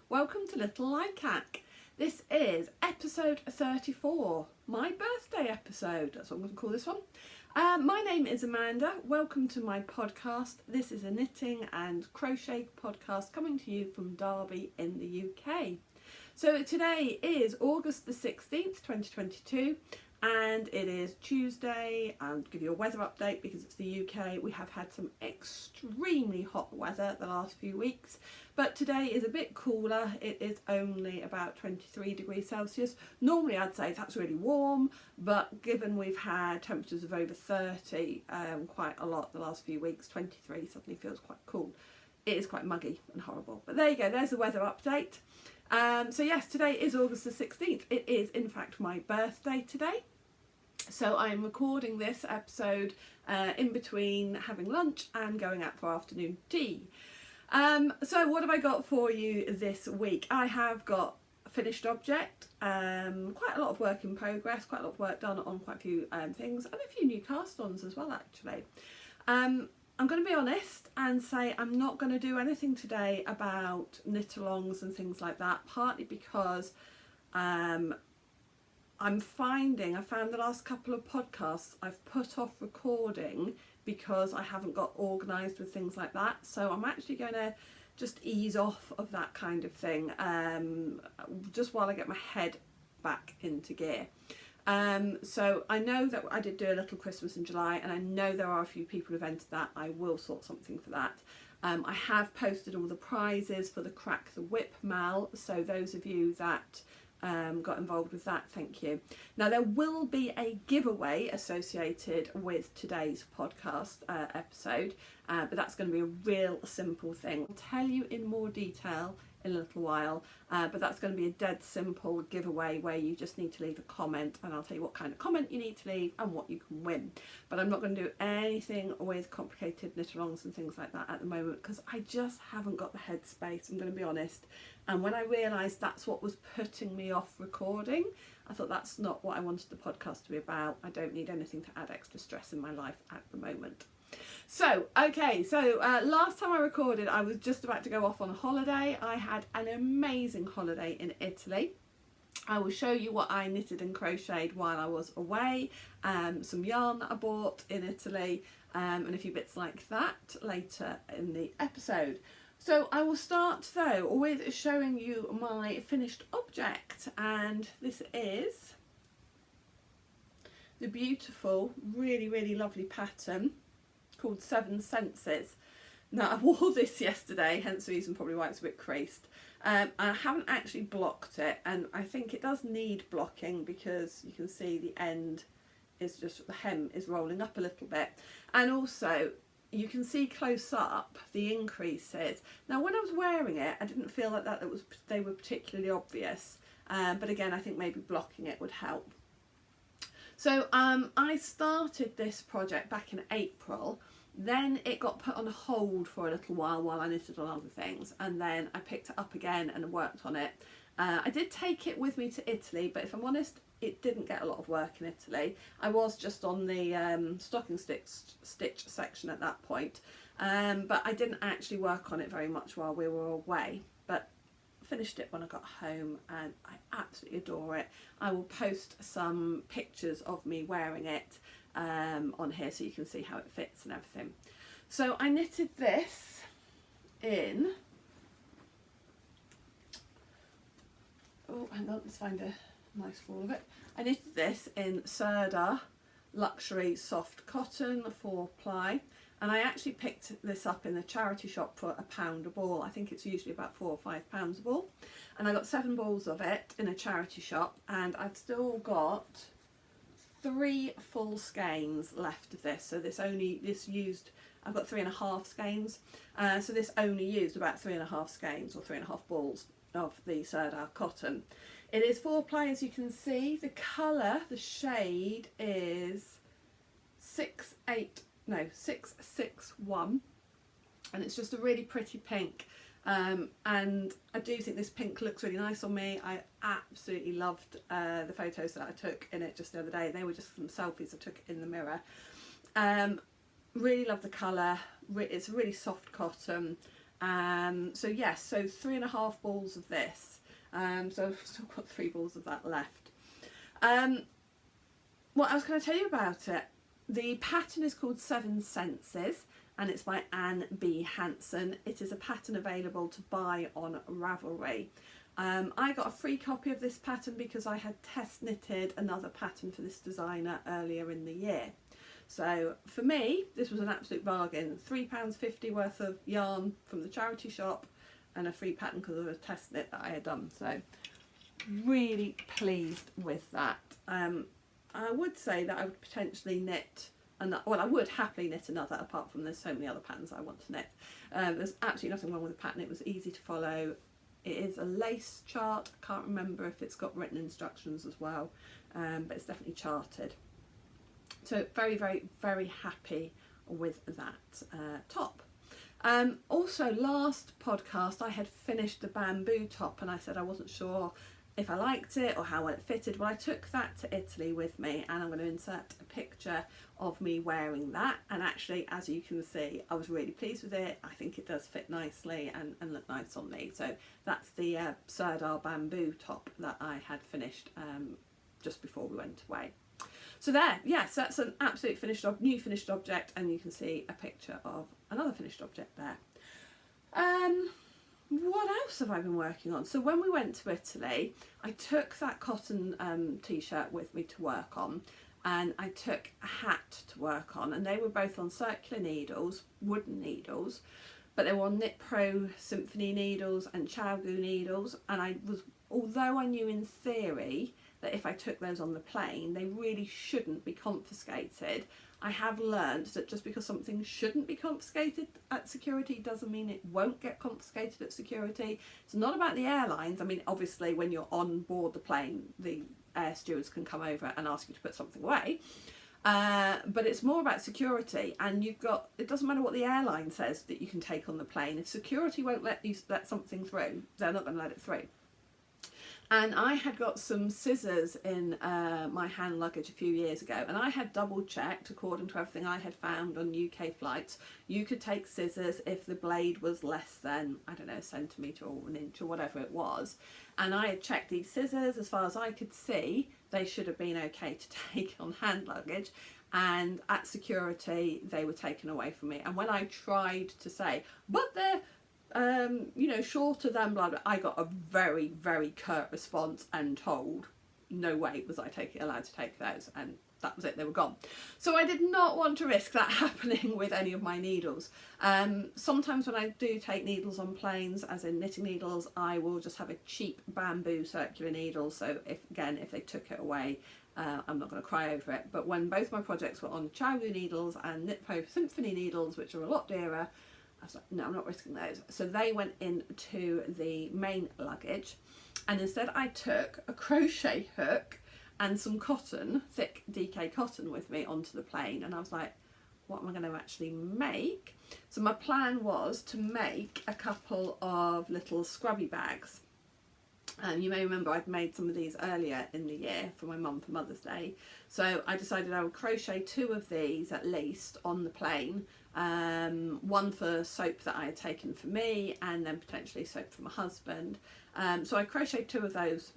welcome to Little Likac. This is episode 34, my birthday episode, that's what I'm going to call this one. My name is Amanda, welcome to my podcast. This is a knitting and crochet podcast coming to you from Derby in the UK. So today is August the 16th, 2022. And it is Tuesday. I'll give you a weather update because it's the UK. We have had some extremely hot weather the last few weeks, but today is a bit cooler. It is only about 23 degrees Celsius. Normally I'd say that's really warm, but given we've had temperatures of over 30 quite a lot the last few weeks, 23 suddenly feels quite cool. It is quite muggy and horrible. But there you go, there's the weather update. So yes, today is August the 16th. It is in fact my birthday today. So I'm recording this episode in between having lunch and going out for afternoon tea. So what have I got for you this week? I have got a finished object, quite a lot of work in progress, quite a lot of work done on quite a few things, and a few new cast ons as well actually. I'm going to be honest and say I'm not going to do anything today about knit-alongs and things like that, partly because I found the last couple of podcasts I've put off recording because I haven't got organised with things like that. So I'm actually going to just ease off of that kind of thing just while I get my head back into gear. So I know that I did do a little Christmas in July, and I know there are a few people who've entered that. I will sort something for that. I have posted all the prizes for the Crack the Whip Mal, so those of you that got involved with that, thank you. Now there will be a giveaway associated with today's podcast episode, but that's going to be a real simple thing. I'll tell you in more detail in a little while, but that's going to be a dead simple giveaway where you just need to leave a comment, and I'll tell you what kind of comment you need to leave and what you can win. But I'm not going to do anything with complicated knit-alongs and things like that at the moment because I just haven't got the headspace, I'm going to be honest. And when I realised that's what was putting me off recording, I thought that's not what I wanted the podcast to be about. I don't need anything to add extra stress in my life at the moment. So, okay, so last time I recorded, I was just about to go off on a holiday. I had an amazing holiday in Italy. I will show you what I knitted and crocheted while I was away, some yarn that I bought in Italy, and a few bits like that later in the episode. So I will start though with showing you my finished object, and this is the beautiful, really lovely pattern called Seven Senses. Now I wore this yesterday, hence the reason probably why it's a bit creased. I haven't actually blocked it, and I think it does need blocking because you can see the end is just, the hem is rolling up a little bit, and also you can see close up the increases. Now when I was wearing it I didn't feel like they were particularly obvious, but again I think maybe blocking it would help. So I started this project back in April, then it got put on hold for a little while I knitted on other things, and then I picked it up again and worked on it. I did take it with me to Italy, but if I'm honest, it didn't get a lot of work in Italy. I was just on the stocking stitch section at that point, but I didn't actually work on it very much while we were away, but finished it when I got home and I absolutely adore it. I will post some pictures of me wearing it on here so you can see how it fits and everything. So I knitted this in, oh hang on, let's find a nice fall of it. I knitted this in Sirdar Luxury Soft Cotton 4-ply, and I actually picked this up in the charity shop for £1 a ball. I think it's usually about £4 or £5 a ball, and I got 7 balls of it in a charity shop, and I've still got 3 full skeins left of this. So I've got 3.5 skeins, so this only used about 3.5 skeins or 3.5 balls of the Sirdar cotton. It is 4-ply, as you can see. The colour, the shade is 661, and it's just a really pretty pink, and I do think this pink looks really nice on me. I absolutely loved the photos that I took in it just the other day. They were just some selfies I took in the mirror. Really love the colour. It's a really soft cotton. So yes, so 3.5 balls of this. So I've still got 3 balls of that left. What else can I tell you about it? The pattern is called 7 Senses and it's by Anne B Hanssen. It is a pattern available to buy on Ravelry. I got a free copy of this pattern because I had test knitted another pattern for this designer earlier in the year. So for me, this was an absolute bargain. £3.50 worth of yarn from the charity shop and a free pattern because of a test knit that I had done. So really pleased with that. I would say that I would potentially knit another, well, I would happily knit another, apart from there's so many other patterns I want to knit. There's absolutely nothing wrong with the pattern. It was easy to follow. It is a lace chart. I can't remember if it's got written instructions as well, but it's definitely charted. So very, very, very happy with that top. Also, last podcast I had finished the bamboo top and I said I wasn't sure if I liked it or how well it fitted. Well, I took that to Italy with me and I'm going to insert a picture of me wearing that, and actually, as you can see, I was really pleased with it. I think it does fit nicely and look nice on me. So that's the Sirdar bamboo top that I had finished just before we went away. So there, yes, that's an absolute new finished object, and you can see a picture of another finished object there. What else have I been working on? So when we went to Italy, I took that cotton t-shirt with me to work on, and I took a hat to work on, and they were both on circular needles, wooden needles, but they were on Knit Pro Symphony needles and Chowgu needles, and although I knew in theory that if I took those on the plane, they really shouldn't be confiscated, I have learned that just because something shouldn't be confiscated at security doesn't mean it won't get confiscated at security. It's not about the airlines. I mean, obviously when you're on board the plane, the air stewards can come over and ask you to put something away. But it's more about security, and it doesn't matter what the airline says that you can take on the plane. If security won't let you let something through, they're not going to let it through. And I had got some scissors in my hand luggage a few years ago, and I had double checked, according to everything I had found on UK flights, you could take scissors if the blade was less than, I don't know, a centimetre or an inch or whatever it was. And I had checked these scissors, as far as I could see, they should have been okay to take on hand luggage. And at security, they were taken away from me. And when I tried to say, but they're you know, shorter than blah blah, I got a very, very curt response and told no way was I allowed to take those, and that was it, they were gone. So I did not want to risk that happening with any of my needles. Sometimes when I do take needles on planes, as in knitting needles, I will just have a cheap bamboo circular needle, so if they took it away, I'm not going to cry over it. But when both my projects were on Chowgu needles and Knit Pro Symphony needles, which are a lot dearer, I was like, no, I'm not risking those. So they went into the main luggage, and instead I took a crochet hook and some cotton, thick DK cotton, with me onto the plane. And I was like, what am I going to actually make? So my plan was to make a couple of little scrubby bags. You may remember I'd made some of these earlier in the year for my mum for Mother's Day. So I decided I would crochet 2 of these at least on the plane. One for soap that I had taken for me, and then potentially soap for my husband. So I crocheted 2 of those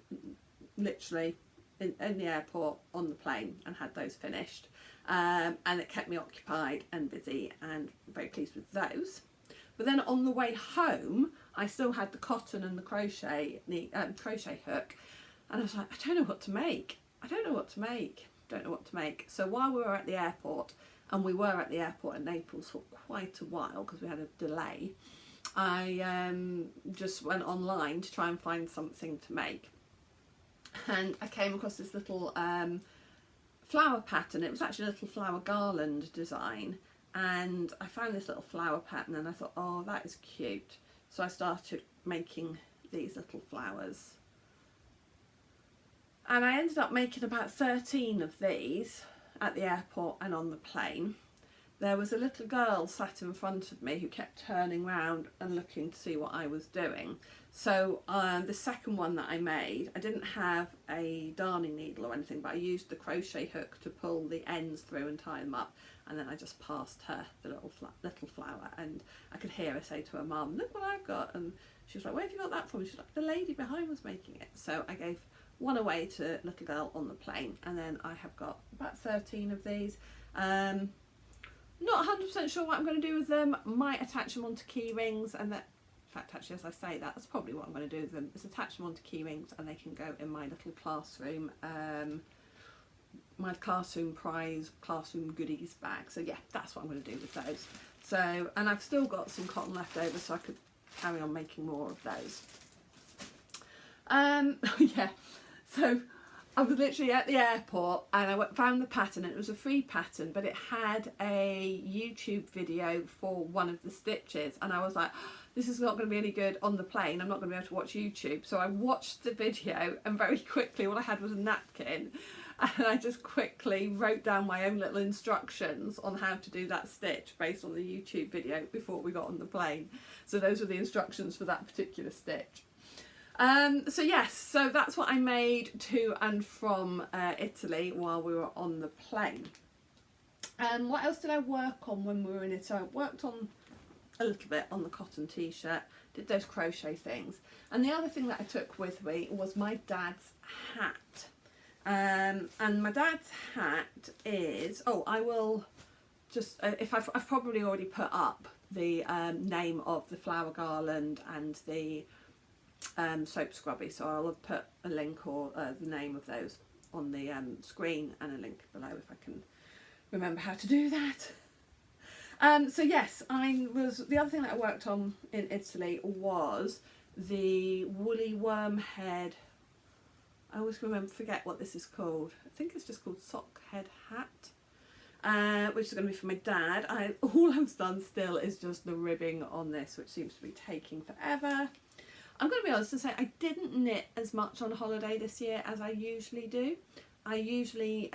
literally in the airport on the plane and had those finished. And it kept me occupied and busy, and very pleased with those. But then on the way home, I still had the cotton and the crochet hook, and I was like, I don't know what to make. So while we were at the airport, and we were at the airport in Naples for quite a while because we had a delay, I just went online to try and find something to make. And I came across this little flower pattern. It was actually a little flower garland design. And I found this little flower pattern and I thought, oh, that is cute. So I started making these little flowers. And I ended up making about 13 of these at the airport and on the plane. there was a little girl sat in front of me who kept turning round and looking to see what I was doing. So the second one that I made, I didn't have a darning needle or anything, but I used the crochet hook to pull the ends through and tie them up, and then I just passed her the little flower, and I could hear her say to her mum, "Look what I've got," and she was like, "Where have you got that from?" She's like, "The lady behind was making it." So I gave one away to little girl on the plane, and then I have got about 13 of these. Not 100% sure what I'm going to do with them. Might attach them onto key rings, and that, in fact, actually, as I say that, that's probably what I'm going to do with them, is attach them onto key rings, and they can go in my little classroom, my classroom goodies bag. So yeah, that's what I'm going to do with those. So, and I've still got some cotton left over, so I could carry on making more of those. Yeah, so I was literally at the airport, and I found the pattern, and it was a free pattern, but it had a YouTube video for one of the stitches, and I was like, this is not going to be any good on the plane, I'm not going to be able to watch YouTube. So I watched the video, and very quickly all I had was a napkin, and I just quickly wrote down my own little instructions on how to do that stitch based on the YouTube video before we got on the plane. So those were the instructions for that particular stitch. So yes, so that's what I made to and from Italy while we were on the plane. What else did I work on when we were in Italy? I worked on a little bit on the cotton t-shirt, did those crochet things. And the other thing that I took with me was my dad's hat. And my dad's hat is, oh, I will just, if I've probably already put up the name of the flower garland and the soap scrubby, so I'll have put a link or the name of those on the screen, and a link below if I can remember how to do that. So yes, the other thing that I worked on in Italy was the woolly worm head. I always forget what this is called. I think it's just called Sockhead hat, which is going to be for my dad. All I've done still is just the ribbing on this, which seems to be taking forever. I'm going to be honest and say I didn't knit as much on holiday this year as I usually do. I usually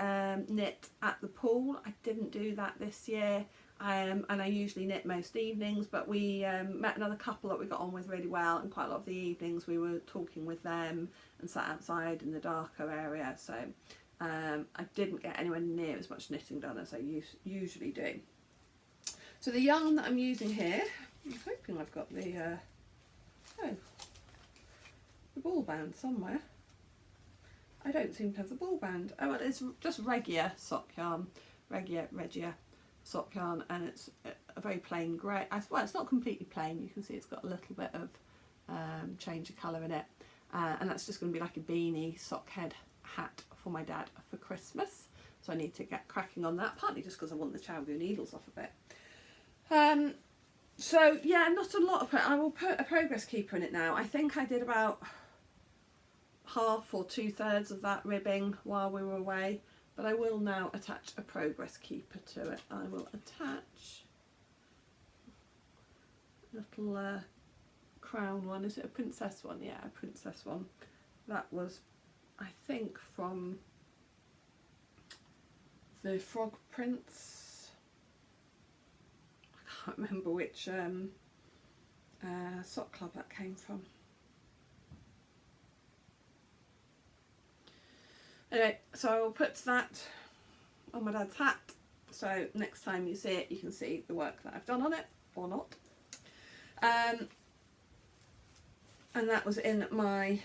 knit at the pool. I didn't do that this year, and I usually knit most evenings, but we met another couple that we got on with really well, and quite a lot of the evenings we were talking with them and sat outside in the darker area, so I didn't get anywhere near as much knitting done as I usually do. So the yarn that I'm using here, I'm hoping I've got the ball band somewhere. I don't seem to have the ball band. Oh, well, it's just Regia sock yarn, Regia sock yarn, and it's a very plain grey. Well, it's not completely plain. You can see it's got a little bit of change of colour in it, and that's just going to be like a beanie sock head hat for my dad for Christmas. So I need to get cracking on that, partly just because I want the Chowgoo needles off a bit. So yeah, not a lot of I will put a progress keeper in it now. I think I did about half or 2/3 of that ribbing while we were away, but I will now attach a progress keeper to it. I will attach a little crown one. Is it a princess one? Yeah, a princess one. That was, I think, from the Frog Prince. I can't remember which sock club that came from. Anyway, so I will put that on my dad's hat, so next time you see it you can see the work that I've done on it, or not. And that was in my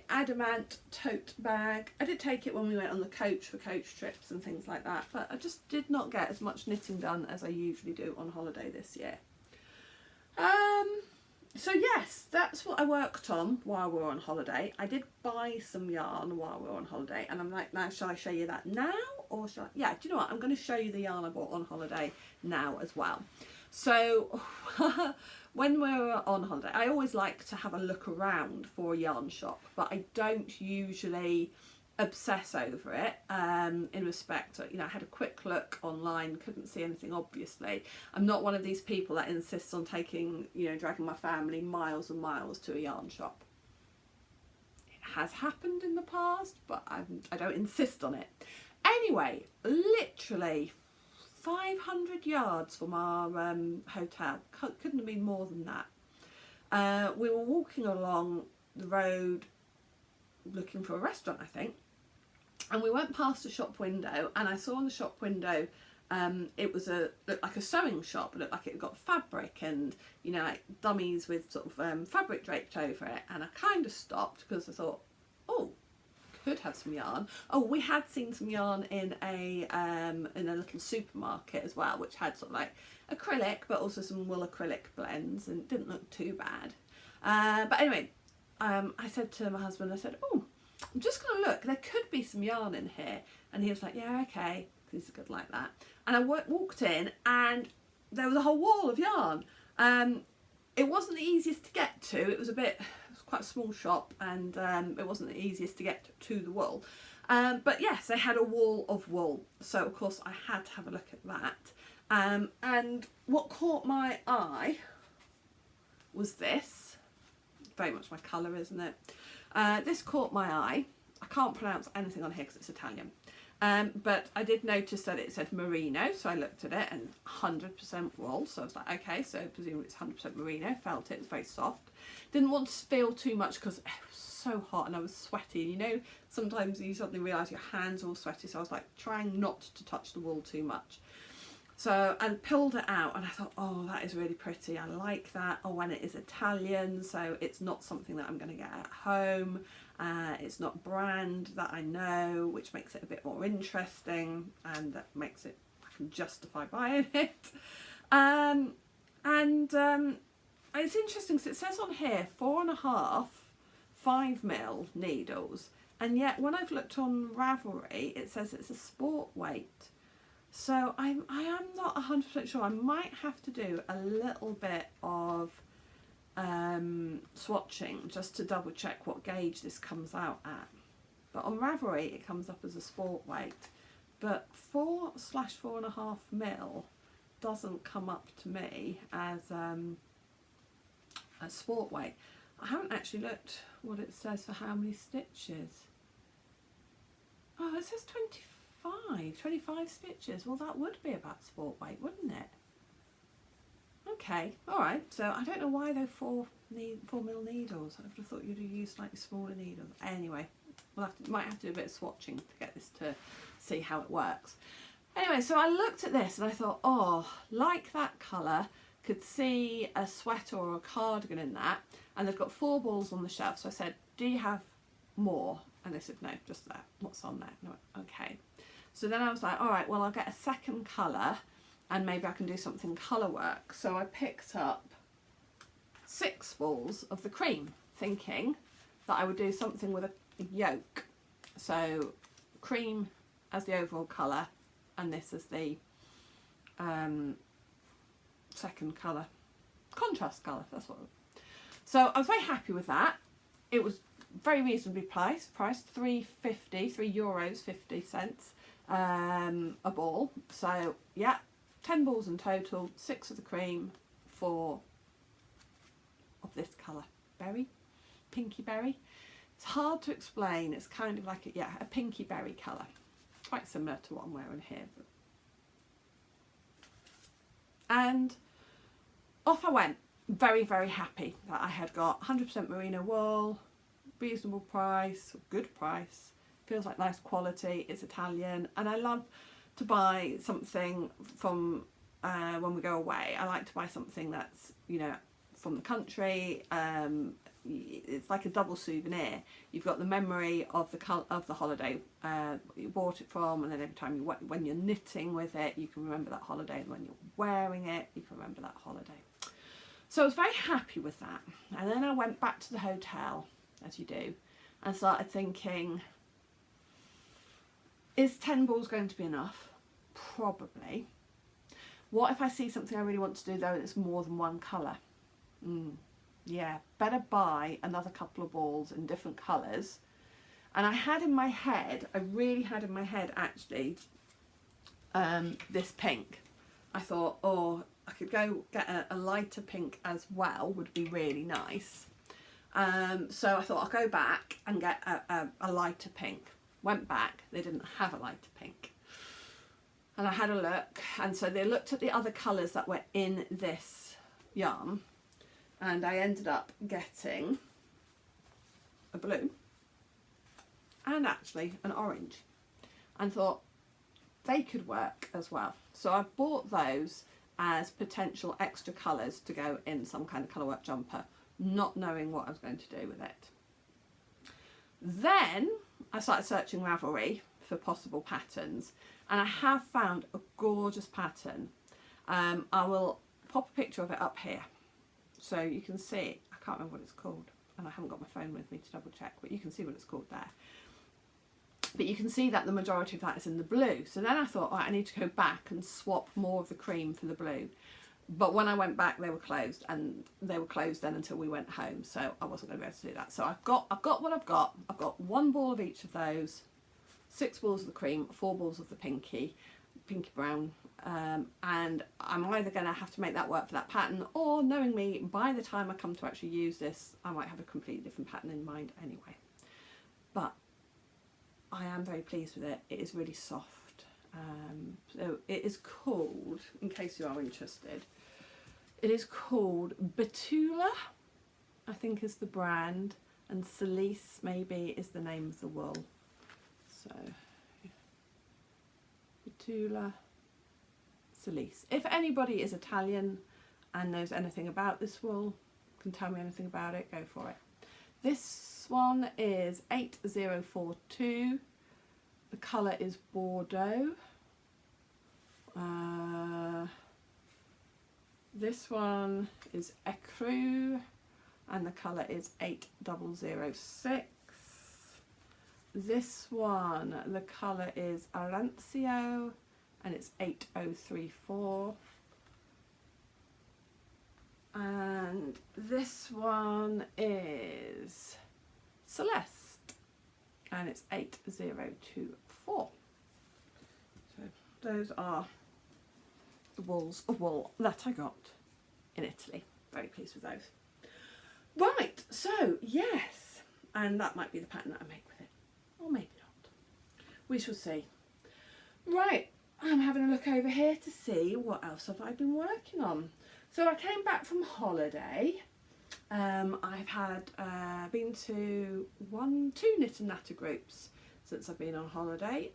adamant tote bag. I did take it when we went on the coach for coach trips and things like that, but I just did not get as much knitting done as I usually do on holiday this year. So yes, that's what I worked on while we were on holiday. I did buy some yarn while we were on holiday, and I'm like, now shall I show you that now, or shall I? Yeah, do you know what? I'm going to show you the yarn I bought on holiday now as well. So when we're on holiday, I always like to have a look around for a yarn shop, but I don't usually obsess over it in respect to, I had a quick look online, couldn't see anything obviously. I'm not one of these people that insists on taking, dragging my family miles and miles to a yarn shop. It has happened in the past, but I don't insist on it. Anyway, literally 500 yards from our hotel. Couldn't have been more than that. We were walking along the road looking for a restaurant, I think, and we went past a shop window, and I saw in the shop window it was looked like a sewing shop. It looked like it got fabric and, you know, like dummies with sort of fabric draped over it, and I kind of stopped because I thought, oh, could have some yarn. Oh, we had seen some yarn in a little supermarket as well, which had sort of like acrylic but also some wool acrylic blends, and it didn't look too bad. But anyway, I said to my husband, I said, oh, I'm just going to look, there could be some yarn in here. And he was like, yeah, okay, he's good like that. And I walked in, and there was a whole wall of yarn. It wasn't the easiest to get to. It was quite a small shop, and it wasn't the easiest to get to the wool. But yes, they had a wall of wool. So of course I had to have a look at that. And what caught my eye was this. Very much my colour, isn't it? This caught my eye. I can't pronounce anything on here because it's Italian. But I did notice that it said merino, so I looked at it, and 100% wool. So I was like, okay, so presumably it's 100% merino. Felt it was very soft. Didn't want to feel too much because it was so hot and I was sweaty. You know, sometimes you suddenly realise your hands are all sweaty, so I was like trying not to touch the wool too much. So I pulled it out, and I thought, oh, that is really pretty. I like that. Oh, and it is Italian, so it's not something that I'm going to get at home. It's not brand that I know, which makes it a bit more interesting, and that makes it, I can justify buying it. It's interesting because it says on here 4.5 5mm needles, and yet when I've looked on Ravelry it says it's a sport weight. So I am not 100% sure. I might have to do a little bit of swatching just to double check what gauge this comes out at. But on Ravelry it comes up as a sport weight, but 4/4.5mm doesn't come up to me as a sport weight. I haven't actually looked what it says for how many stitches. Oh, it says 25 stitches. Well, that would be about sport weight, wouldn't it? Okay, alright, so I don't know why they're 4mm needles. I would have thought you'd have used slightly smaller needles. Anyway, might have to do a bit of swatching to get this to see how it works. Anyway, so I looked at this and I thought, oh, like that colour, could see a sweater or a cardigan in that, and they've got 4 balls on the shelf. So I said, do you have more? And they said, no, just that. What's on there? And I went, okay. So then I was like, all right, well, I'll get a second colour and maybe I can do something colour work. So I picked up 6 balls of the cream, thinking that I would do something with a yolk. So cream as the overall colour, and this is the second colour, contrast colour, that's what. So I was very happy with that. It was very reasonably priced €3.50 a ball. So yeah, 10 balls in total, 6 of the cream, 4 of this colour, berry, pinky berry. It's hard to explain. It's kind of like a pinky berry colour, quite similar to what I'm wearing here. And off I went, very, very happy that I had got 100% merino wool, reasonable price, good price, feels like nice quality, it's Italian, and I love to buy something from when we go away. I like to buy something that's, you know, from the country. It's like a double souvenir. You've got the memory of the holiday you bought it from, and then every time when you're knitting with it, you can remember that holiday, and when you're wearing it, you can remember that holiday. So I was very happy with that, and then I went back to the hotel, as you do, and started thinking, is 10 balls going to be enough? Probably. What if I see something I really want to do though that's more than one colour? Yeah, better buy another couple of balls in different colours. And I had in my head, I really had in my head actually, this pink. I thought, oh, I could go get a lighter pink as well, would be really nice. So I thought I'll go back and get a lighter pink. Went back, they didn't have a lighter pink. and I had a look, and so they looked at the other colours that were in this yarn, and I ended up getting a blue and actually an orange, and thought they could work as well. So I bought those as potential extra colours to go in some kind of colourwork jumper, not knowing what I was going to do with it. Then I started searching Ravelry for possible patterns, and I have found a gorgeous pattern. I will pop a picture of it up here so you can see. I can't remember what it's called, and I haven't got my phone with me to double check, but you can see what it's called there. But you can see that the majority of that is in the blue. So then I thought, right, I need to go back and swap more of the cream for the blue. But when I went back, they were closed, and they were closed then until we went home. So I wasn't going to be able to do that. So I've got what I've got. I've got 1 ball of each of those, 6 balls of the cream, 4 balls of the pinky brown. And I'm either going to have to make that work for that pattern, or knowing me, by the time I come to actually use this, I might have a completely different pattern in mind anyway. But I am very pleased with it. It is really soft. So it is called, in case you are interested, it is called Betula, I think is the brand, and Celice maybe is the name of the wool. So Betula, Celice. If anybody is Italian and knows anything about this wool, can tell me anything about it, go for it. This one is 8042. The colour is Bordeaux. This one is Ecru, and the colour is 8006. This one, the colour is Arancio, and it's 8034. And this one is Celeste, and it's 8024. So those are the balls of wool that I got in Italy. Very pleased with those. Right, so yes, and that might be the pattern that I make with it, or maybe not. We shall see. Right, I'm having a look over here to see what else have I been working on. So I came back from holiday. I've had been to 2 knit and natter groups since I've been on holiday.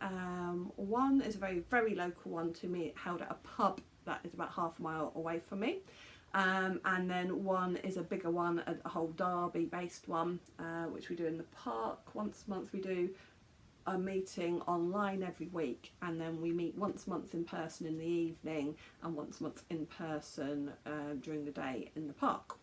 One is a very local one to me, held at a pub that is about half a mile away from me. And then one is a bigger one, a whole Derby based one, which we do in the park. Once a month we do a meeting online every week, and then we meet once a month in person in the evening and once a month in person during the day in the park.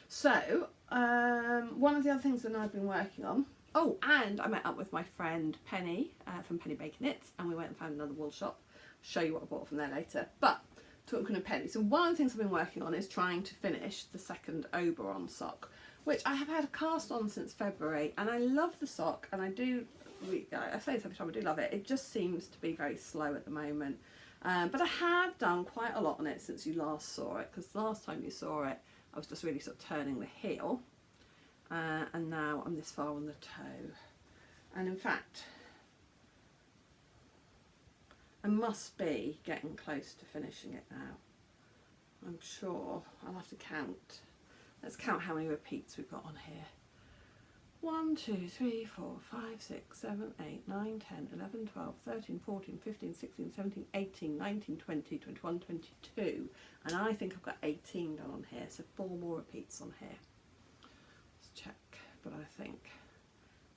So one of the other things that I've been working on, oh, and I met up with my friend Penny from Penny Baker Knits, and we went and found another wool shop. Show you what I bought from there later. But talking of Penny, so one of the things I've been working on is trying to finish the second Oberon sock, which I have had a cast on since February, and I love the sock, and I say this every time, I do love it. It just seems to be very slow at the moment, but I have done quite a lot on it since you last saw it, because last time you saw it I was just really sort of turning the heel, and now I'm this far on the toe, and in fact I must be getting close to finishing it now. I'm sure. I'll have to count. Let's count how many repeats we've got on here. 1, 2, 3, 4, 5, 6, 7, 8, 9, 10, 11, 12, 13, 14, 15, 16, 17, 18, 19, 20, 21, 22. And I think I've got 18 done on here, so 4 more repeats on here. Let's check, but I think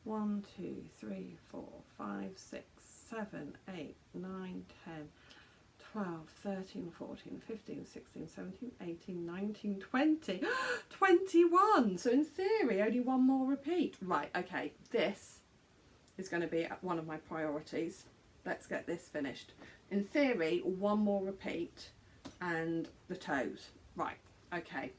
1, 2, 3, 4, 5, 6, 7, 8, 9, 10, 12, 13, 14, 15, 16, 17, 18, 19, 20, 21. So in theory, only 1 more repeat. Right, okay, this is going to be one of my priorities. Let's get this finished. In theory, 1 more repeat and the toes. Right, okay.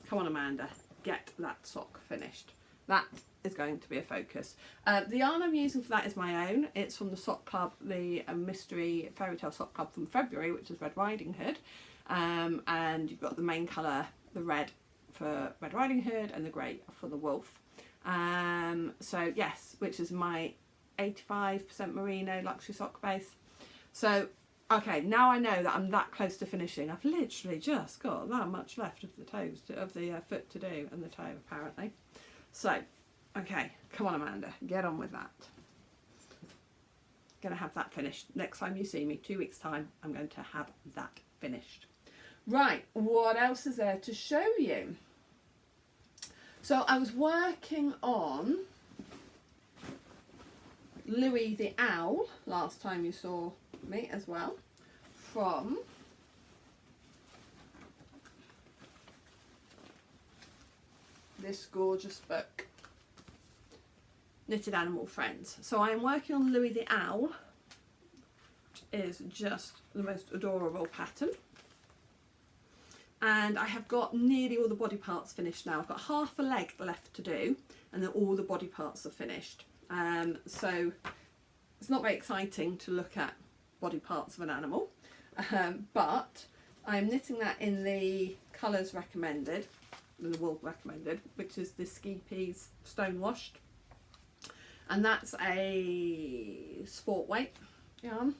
Come on, Amanda, get that sock finished. That is going to be a focus. The yarn I'm using for that is my own. It's from the Sock Club, the Mystery Fairy Tale Sock Club from February, which is Red Riding Hood. And you've got the main colour, the red for Red Riding Hood and the grey for the wolf. So yes, which is my 85% merino luxury sock base. So, okay, now I know that I'm that close to finishing. I've literally just got that much left of the toes, of the foot to do, and the toe apparently. So, okay, come on Amanda, get on with that. Going to have that finished. Next time you see me, 2 weeks time, I'm going to have that finished. Right, what else is there to show you? So I was working on Louis the Owl last time you saw me as well, from this gorgeous book, Knitted Animal Friends. So I am working on Louis the Owl, which is just the most adorable pattern. And I have got nearly all the body parts finished now. I've got half a leg left to do, and then all the body parts are finished. So it's not very exciting to look at body parts of an animal, but I'm knitting that in the colours recommended, the wool recommended, which is the Scheepies Stonewashed, and that's a sport weight yarn.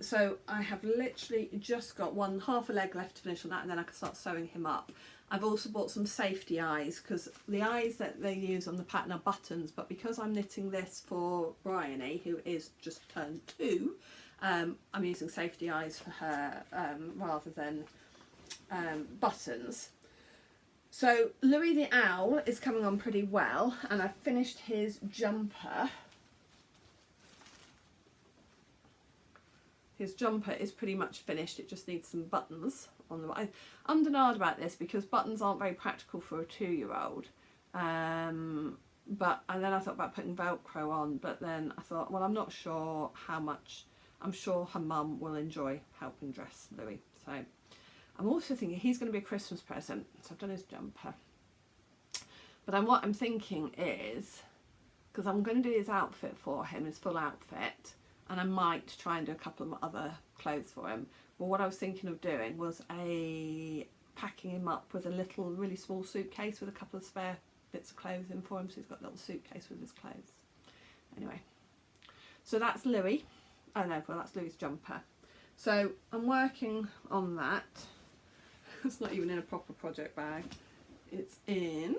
So I have literally just got half a leg left to finish on that, and then I can start sewing him up. I've also bought some safety eyes, because the eyes that they use on the pattern are buttons, but because I'm knitting this for Bryony, who is just turned 2, I'm using safety eyes for her rather than buttons. So Louis the Owl is coming on pretty well, and I've finished his jumper. His jumper is pretty much finished, it just needs some buttons on the. I'm denied about this because buttons aren't very practical for a 2-year-old. And then I thought about putting Velcro on, but then I thought, well, I'm not sure how much. I'm sure her mum will enjoy helping dress Louis. So I'm also thinking he's going to be a Christmas present. So I've done his jumper. But what I'm thinking is, because I'm going to do his outfit for him, his full outfit, and I might try and do a couple of other clothes for him. Well, what I was thinking of doing was packing him up with a little, really small suitcase with a couple of spare bits of clothes in for him, so he's got a little suitcase with his clothes. Anyway, so that's Louis. Oh no, well that's Louis's jumper. So I'm working on that. It's not even in a proper project bag. It's in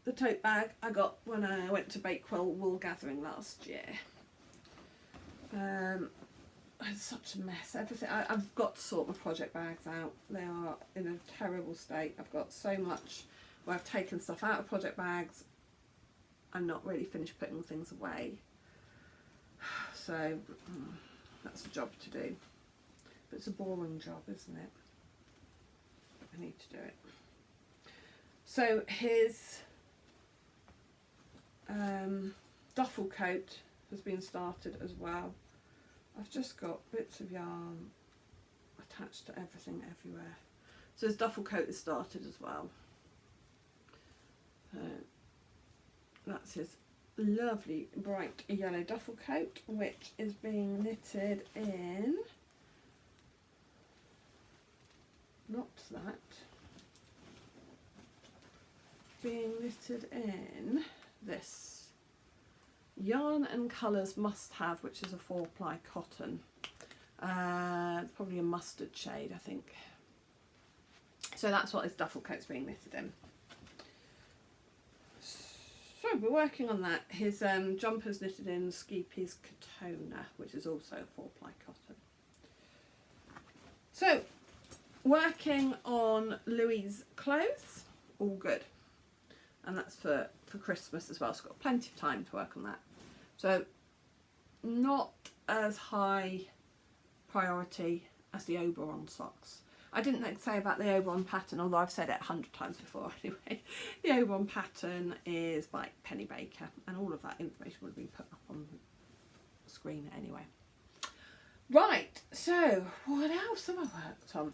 the tote bag I got when I went to Bakewell wool gathering last year. It's such a mess. Everything I've got to sort my project bags out. They are in a terrible state. I've got so much where I've taken stuff out of project bags. I'm not really finished putting things away. So that's a job to do. But it's a boring job, isn't it? I need to do it. So his duffel coat has been started as well. I've just got bits of yarn attached to everything everywhere. So his duffel coat is started as well. That's his lovely bright yellow duffel coat, which is being knitted in, not that, being knitted in this Yarn and Colours Must Have, which is a 4-ply cotton. It's probably a mustard shade, I think. So that's what his duffel coat's being knitted in. So we're working on that. His jumper's knitted in Scheepies Katona, which is also a 4-ply cotton. So working on Louise' clothes, all good. And that's for Christmas as well, so I've got plenty of time to work on that. So not as high priority as the Oberon socks. I didn't say about the Oberon pattern, although I've said it 100 times before anyway. The Oberon pattern is by Penny Baker, and all of that information will be put up on the screen anyway. Right, so what else have I worked on?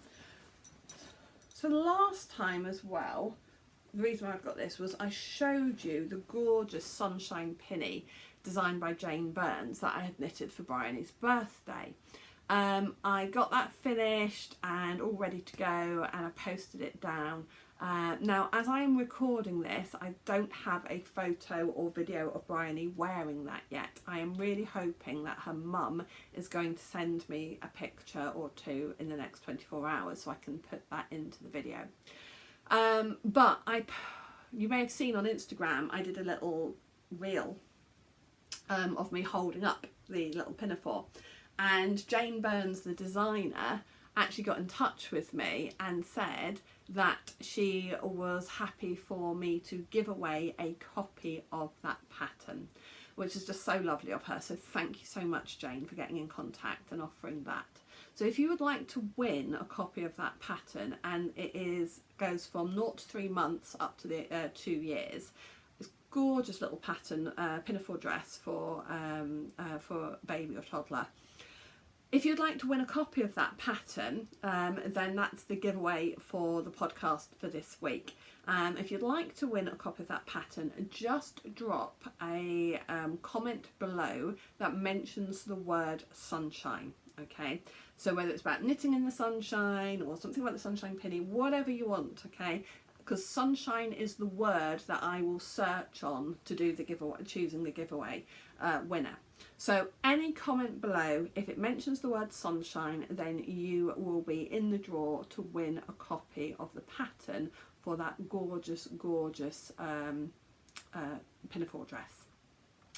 So last time as well, the reason I've got this was I showed you the gorgeous Sunshine Pinny designed by Jane Burns that I had knitted for Bryony's birthday. I got that finished and all ready to go, and I posted it down, Now, as I am recording this, I don't have a photo or video of Bryony wearing that yet. I am really hoping that her mum is going to send me a picture or two in the next 24 hours so I can put that into the video. But you may have seen on Instagram, I did a little reel of me holding up the little pinafore, and Jane Burns, the designer, actually got in touch with me and said that she was happy for me to give away a copy of that pattern, which is just so lovely of her. So thank you so much, Jane, for getting in contact and offering that. So if you would like to win a copy of that pattern, and it goes from 0 to 3 months up to the 2 years, it's gorgeous little pattern, pinafore dress for baby or toddler. If you'd like to win a copy of that pattern, then that's the giveaway for the podcast for this week. If you'd like to win a copy of that pattern, just drop a comment below that mentions the word sunshine, okay? So whether it's about knitting in the sunshine or something about the sunshine pinny, whatever you want, okay? Because sunshine is the word that I will search on to do the giveaway, choosing the giveaway winner. So any comment below, if it mentions the word sunshine, then you will be in the draw to win a copy of the pattern for that gorgeous, gorgeous pinafore dress.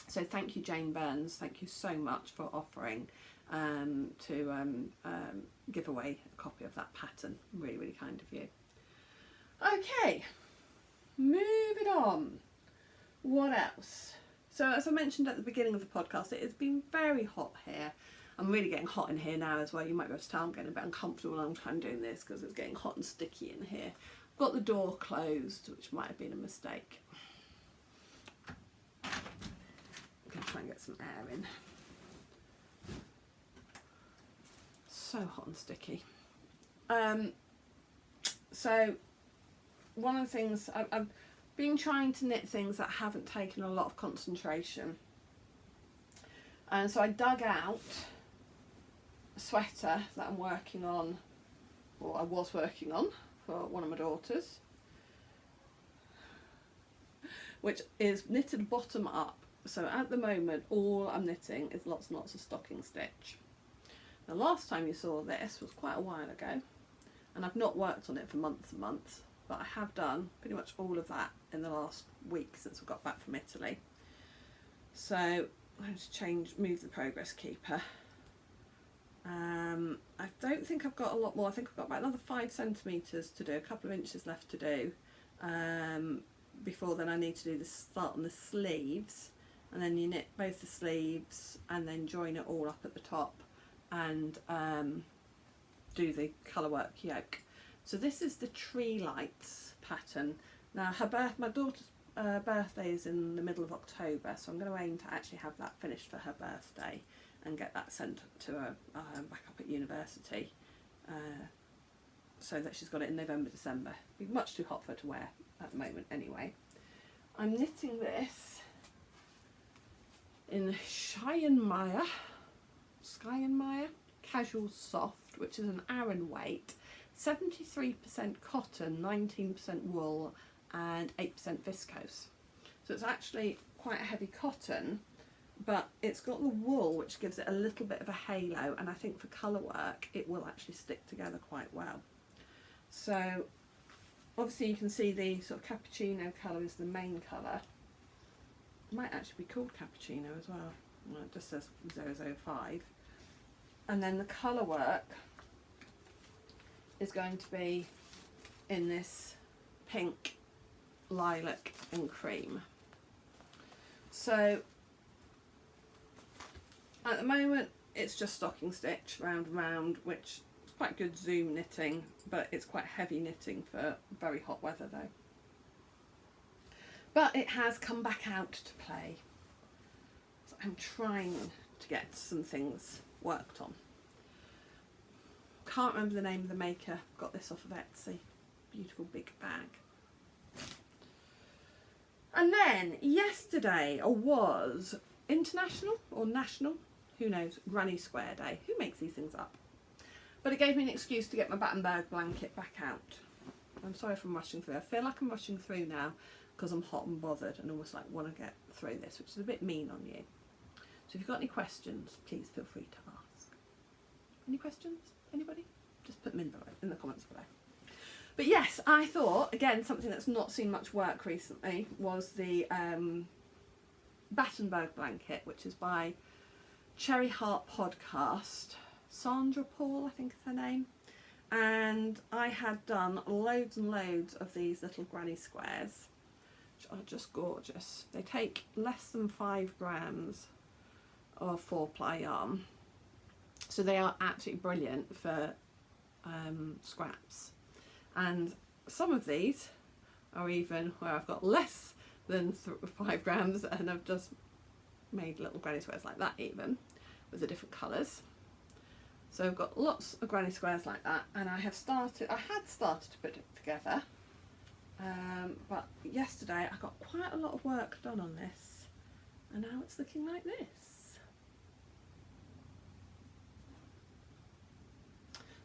So thank you, Jane Burns. Thank you so much for offering to give away a copy of that pattern. Really, really kind of you. Okay, moving on. What else? So as I mentioned at the beginning of the podcast, it has been very hot here. I'm really getting hot in here now as well. You might be able to tell I'm getting a bit uncomfortable when I'm doing this because it's getting hot and sticky in here. I've got the door closed, which might have been a mistake. I'm going to try and get some air in. So hot and sticky. So one of the things I've been trying to knit things that haven't taken a lot of concentration, and so I dug out a sweater that I'm working on, or I was working on, for one of my daughters, which is knitted bottom up. So at the moment all I'm knitting is lots and lots of stocking stitch. The last time you saw this was quite a while ago, and I've not worked on it for months and months, but I have done pretty much all of that in the last week since we got back from Italy. So I'm going to move the progress keeper. I don't think I've got a lot more. I think I've got about another 5 centimetres to do, a couple of inches left to do. Before then I need to do the start on the sleeves, and then you knit both the sleeves and then join it all up at the top and do the colour work yoke. So this is the Treelight pattern. Now my daughter's birthday is in the middle of October, so I'm going to aim to actually have that finished for her birthday and get that sent to her back up at university, so that she's got it in November, December. It'd be much too hot for her to wear at the moment anyway. I'm knitting this in Schachenmayr Casual Soft, which is an Aran weight, 73% cotton, 19% wool and 8% viscose. So it's actually quite a heavy cotton, but it's got the wool which gives it a little bit of a halo, and I think for colour work it will actually stick together quite well. So obviously you can see the sort of cappuccino colour is the main colour. It might actually be called cappuccino as well. Well, it just says 005. And then the colour work is going to be in this pink, lilac and cream. So at the moment it's just stocking stitch round and round, which is quite good zoom knitting, but it's quite heavy knitting for very hot weather though. But it has come back out to play, so I'm trying to get some things worked on. Can't remember the name of the maker, got this off of Etsy. Beautiful big bag. And then yesterday was international or national, who knows, Granny Square Day. Who makes these things up? But it gave me an excuse to get my Battenberg blanket back out. I'm sorry if I'm rushing through. I feel like I'm rushing through now because I'm hot and bothered and almost like want to get through this, which is a bit mean on you. So if you've got any questions, please feel free to ask. Any questions? Anybody? Just put them in the comments below. But yes, I thought, again, something that's not seen much work recently was the Battenberg blanket, which is by Cherry Heart Podcast. Sandra Paul, I think is her name. And I had done loads and loads of these little granny squares, which are just gorgeous. They take less than 5 grams of 4-ply yarn, so they are absolutely brilliant for scraps. And some of these are even where I've got less than 5 grams and I've just made little granny squares like that, even with the different colours. So I've got lots of granny squares like that, and I had started to put it together, but yesterday I got quite a lot of work done on this, and now it's looking like this.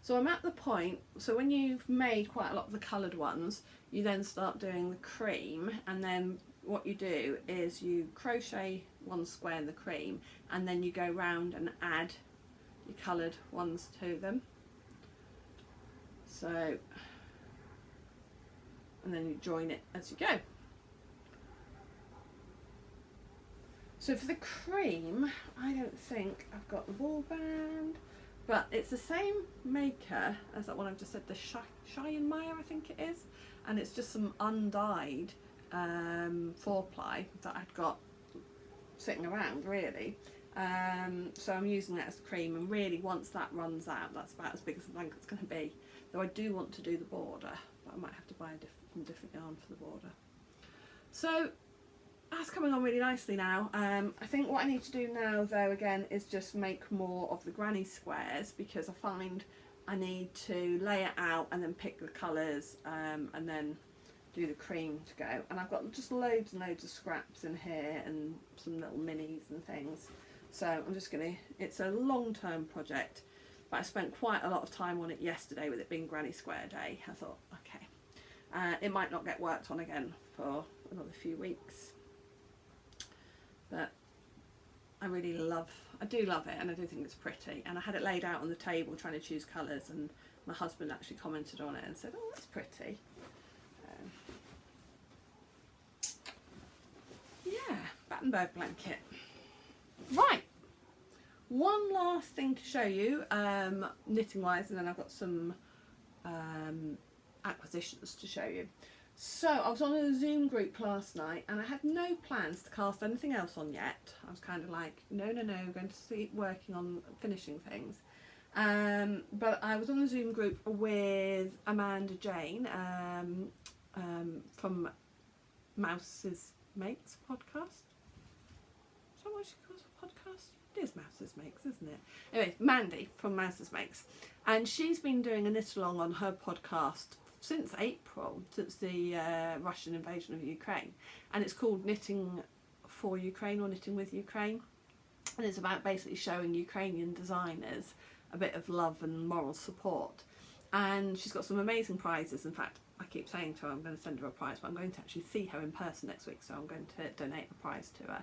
So I'm at the point, so when you've made quite a lot of the coloured ones, you then start doing the cream, and then what you do is you crochet one square in the cream, and then you go round and add your coloured ones to them. So, and then you join it as you go. So for the cream, I don't think I've got the ball band, but it's the same maker as that one I've just said, the Schachenmayr I think it is, and it's just some undyed 4-ply that I'd got sitting around really. So I'm using that as the cream, and really once that runs out, that's about as big as the blanket's going to be. Though I do want to do the border, but I might have to buy some different yarn for the border. So that's coming on really nicely now. I think what I need to do now though again is just make more of the granny squares, because I find I need to lay it out and then pick the colours and then do the cream to go. And I've got just loads and loads of scraps in here and some little minis and things. So I'm just going to, it's a long-term project, but I spent quite a lot of time on it yesterday with it being Granny Square Day. I thought, okay, it might not get worked on again for another few weeks. But I really I do love it, and I do think it's pretty. And I had it laid out on the table trying to choose colours, and my husband actually commented on it and said, oh, that's pretty. Yeah, Battenberg blanket. Right, one last thing to show you, knitting wise, and then I've got some acquisitions to show you. So I was on a Zoom group last night, and I had no plans to cast anything else on yet. I was kind of like, no, I'm going to keep working on finishing things. But I was on a Zoom group with Amanda Jane from Mouse's Makes podcast. Is that what she calls a podcast? It is Mouse's Makes, isn't it? Anyway, Mandy from Mouse's Makes, and she's been doing a knit along on her podcast since April, since the Russian invasion of Ukraine, and it's called Knitting for Ukraine or Knitting with Ukraine, and it's about basically showing Ukrainian designers a bit of love and moral support. And she's got some amazing prizes. In fact, I keep saying to her I'm going to send her a prize, but I'm going to actually see her in person next week, so I'm going to donate a prize to her.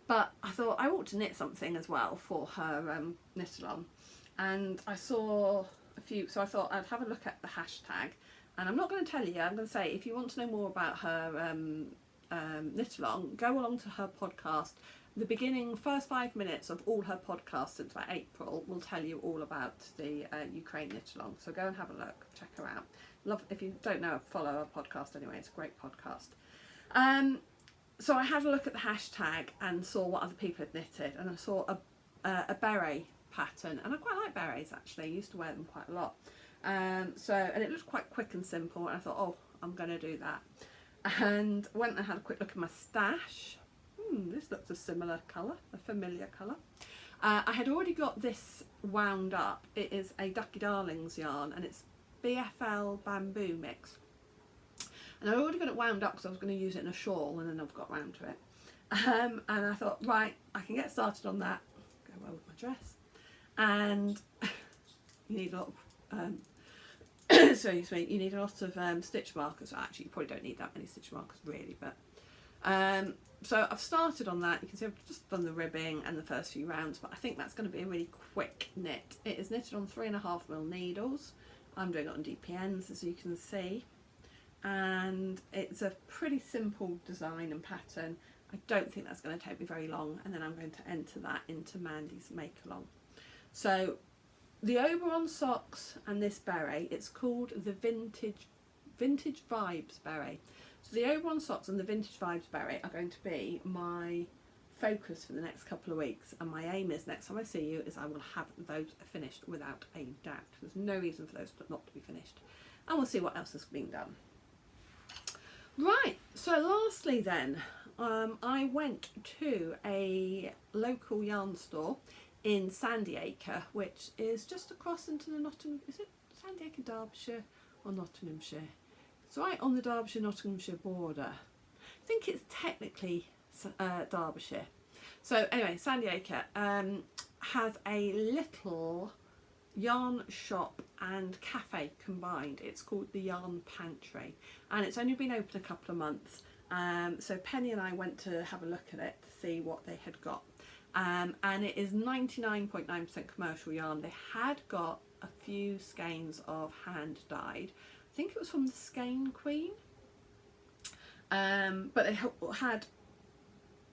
But I thought I ought to knit something as well for her knit along, and I saw a few, so I thought I'd have a look at the hashtag. And I'm not going to tell you, I'm going to say if you want to know more about her knit along, go along to her podcast. The beginning, first 5 minutes of all her podcasts since about April will tell you all about the Ukraine knit along. So go and have a look, check her out. Love, if you don't know, follow her podcast anyway, it's a great podcast. So I had a look at the hashtag and saw what other people had knitted, and I saw a beret pattern, and I quite like berets actually, I used to wear them quite a lot. And it looked quite quick and simple, and I thought, oh, I'm going to do that. And went and had a quick look at my stash. This looks a similar colour, a familiar colour. I had already got this wound up. It is a Ducky Darlings yarn, and it's BFL bamboo mix. And I already got it wound up because I was going to use it in a shawl, and then I've got round to it. And I thought, right, I can get started on that. Go well with my dress. And you need a lot of So you need a lot of stitch markers. Actually, you probably don't need that many stitch markers really, but so I've started on that. You can see I've just done the ribbing and the first few rounds, but I think that's going to be a really quick knit. It is knitted on 3.5mm needles. I'm doing it on DPNs, as you can see, and it's a pretty simple design and pattern. I don't think that's going to take me very long, and then I'm going to enter that into Mandy's make along. So the Oberon socks and this beret, it's called the Vintage Vibes beret. So the Oberon socks and the Vintage Vibes beret are going to be my focus for the next couple of weeks, and my aim is next time I see you is I will have those finished without a doubt. There's no reason for those not to be finished, and we'll see what else has been done. Right, so lastly then, I went to a local yarn store in Sandyacre, which is just across into the is it Sandyacre, Derbyshire or Nottinghamshire? It's right on the Derbyshire-Nottinghamshire border. I think it's technically Derbyshire. So anyway, Sandyacre has a little yarn shop and cafe combined. It's called the Yarn Pantry, and it's only been open a couple of months. So Penny and I went to have a look at it to see what they had got, and it is 99.9% commercial yarn. They had got a few skeins of hand dyed. I think it was from the Skein Queen, but they had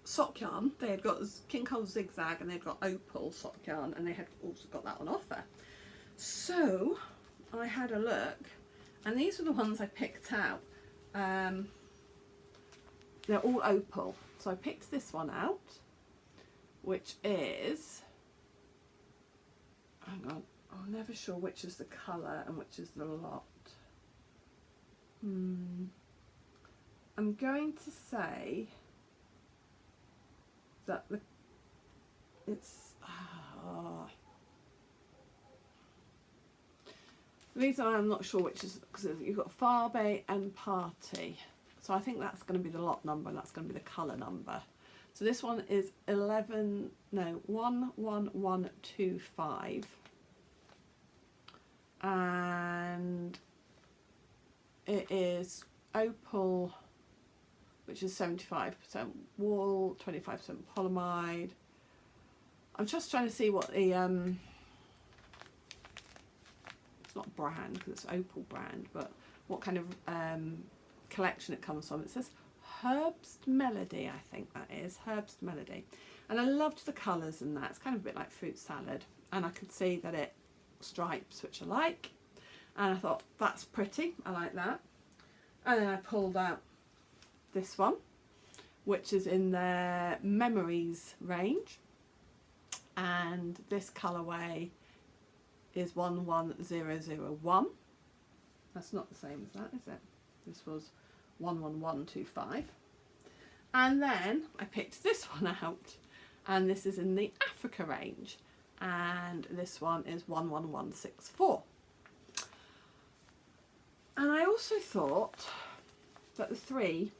sock yarn. They had got King Cole Zigzag and they'd got Opal sock yarn, and they had also got that on offer. So I had a look, and these are the ones I picked out. They're all Opal, so I picked this one out, which is, hang on, I'm never sure which is the colour and which is the lot. I'm going to say that it's the reason I'm not sure which is because you've got Farbe and Party, so I think that's going to be the lot number and that's going to be the colour number. So this one is 11125, and it is Opal, which is 75% wool, 25% polyamide. I'm just trying to see what the it's not brand because it's Opal brand, but what kind of collection it comes from. It says Herbst Melody, I think that is Herbst Melody, and I loved the colours in that. It's kind of a bit like fruit salad, and I could see that it stripes, which I like, and I thought that's pretty, I like that. And then I pulled out this one, which is in their Memories range, and this colourway is 11001. That's not the same as that, is it? This was 11125. And then I picked this one out, and this is in the Africa range, and this one is 11164. And I also thought that the three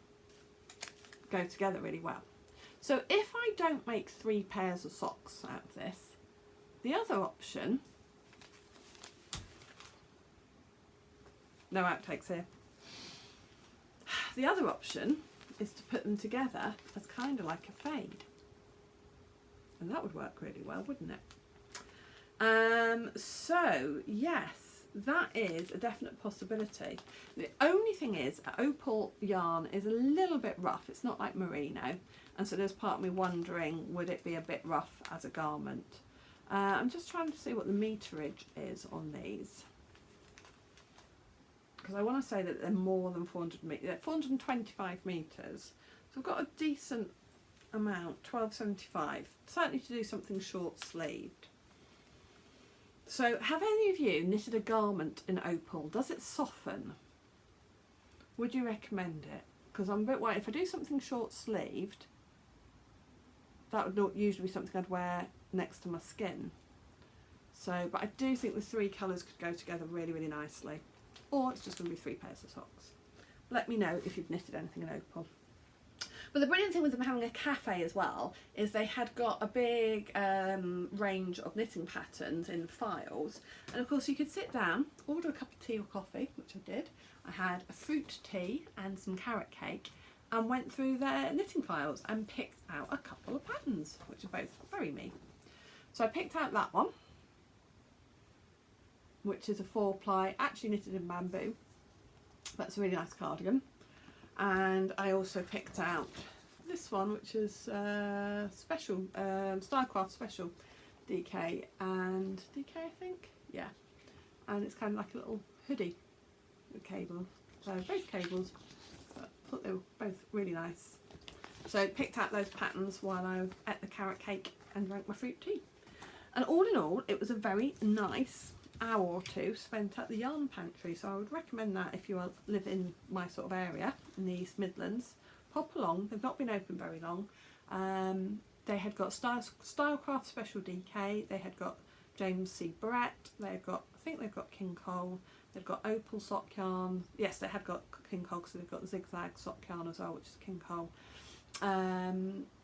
go together really well. So if I don't make 3 pairs of socks out of this, the other option, no outtakes here, the other option is to put them together as kind of like a fade, and that would work really well, wouldn't it? So yes, that is a definite possibility. The only thing is, Opal yarn is a little bit rough. It's not like merino, and so there's part of me wondering, would it be a bit rough as a garment? I'm just trying to see what the meterage is on these, because I want to say that they're more than 400 meters. They're 425 meters, so I've got a decent amount, 1275, certainly to do something short sleeved. So have any of you knitted a garment in Opal? Does it soften? Would you recommend it? Because I'm a bit worried, if I do something short sleeved, that would not usually be something I'd wear next to my skin. So, but I do think the 3 colours could go together really, really nicely. Or it's just going to be 3 pairs of socks. Let me know if you've knitted anything in Opal. But the brilliant thing with them having a cafe as well is they had got a big range of knitting patterns in files, and of course you could sit down, order a cup of tea or coffee, which I did. I had a fruit tea and some carrot cake, and went through their knitting files and picked out a couple of patterns, which are both very me. So I picked out that one, which is a 4-ply, actually knitted in bamboo. That's a really nice cardigan. And I also picked out this one, which is special, Stylecraft Special DK and DK, I think, yeah. And it's kind of like a little hoodie with cable. So both cables, but I thought they were both really nice. So picked out those patterns while I ate the carrot cake and drank my fruit tea. And all in all, it was a very nice hour or two spent at the yarn pantry, so I would recommend that if you live in my sort of area in the East Midlands. Pop along. They've not been open very long. They had got Stylecraft Special DK, they had got James C. Beret, they've got, I think they've got King Cole, they've got Opal sock yarn, yes they had got King Cole, so they've got Zigzag sock yarn as well, which is King Cole.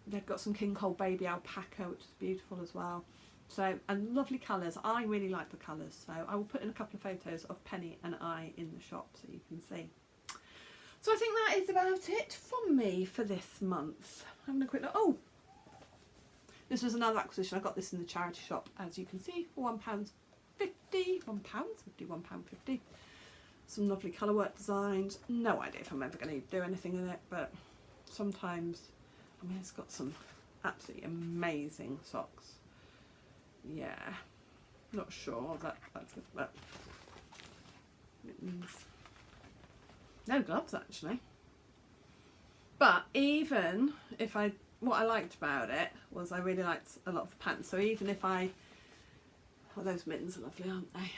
They've got some King Cole baby alpaca, which is beautiful as well. So, and lovely colours. I really like the colours, so I will put in a couple of photos of Penny and I in the shop so you can see. So I think that is about it from me for this month. Having a quick look. Oh, this was another acquisition. I got this in the charity shop, as you can see, for £1.50. £1.50. Some lovely colour work designs. No idea if I'm ever going to do anything in it, but sometimes, I mean, it's got some absolutely amazing socks. Yeah, not sure that's good, but mittens. No gloves actually. But even if what I liked about it was I really liked a lot of the patterns. So even if well, those mittens are lovely, aren't they?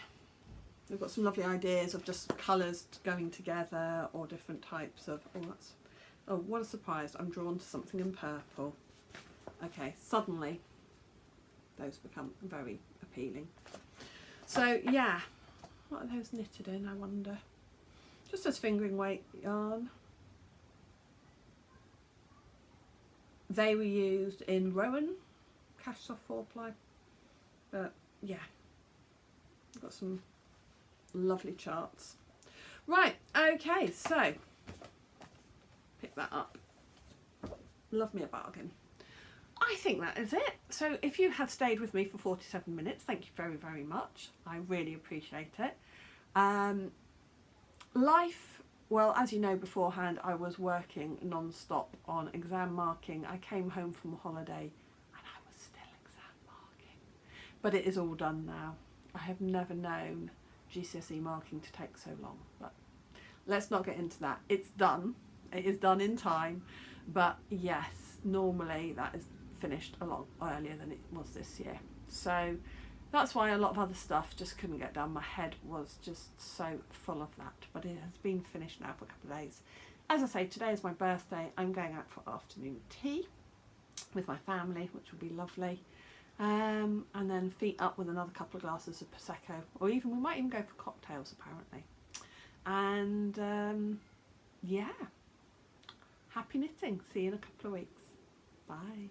They've got some lovely ideas of just colours going together or different types of. Oh, what a surprise! I'm drawn to something in purple. Okay, suddenly those become very appealing. So yeah, what are those knitted in, I wonder? Just as fingering weight yarn. They were used in Rowan, Cash Soft 4-ply. But yeah, I've got some lovely charts. Right, okay, so pick that up. Love me a bargain. I think that is it. So if you have stayed with me for 47 minutes, thank you very, very much. I really appreciate it. Life, well, as you know beforehand, I was working non-stop on exam marking. I came home from holiday and I was still exam marking. But it is all done now. I have never known GCSE marking to take so long. But let's not get into that. It's done. It is done in time. But yes, normally that is finished a lot earlier than it was this year, so that's why a lot of other stuff just couldn't get done. My head was just so full of that, but it has been finished now for a couple of days. As I say, today is my birthday. I'm going out for afternoon tea with my family, which will be lovely, and then feet up with another couple of glasses of Prosecco, or even we might even go for cocktails apparently. And yeah, happy knitting. See you in a couple of weeks. Bye.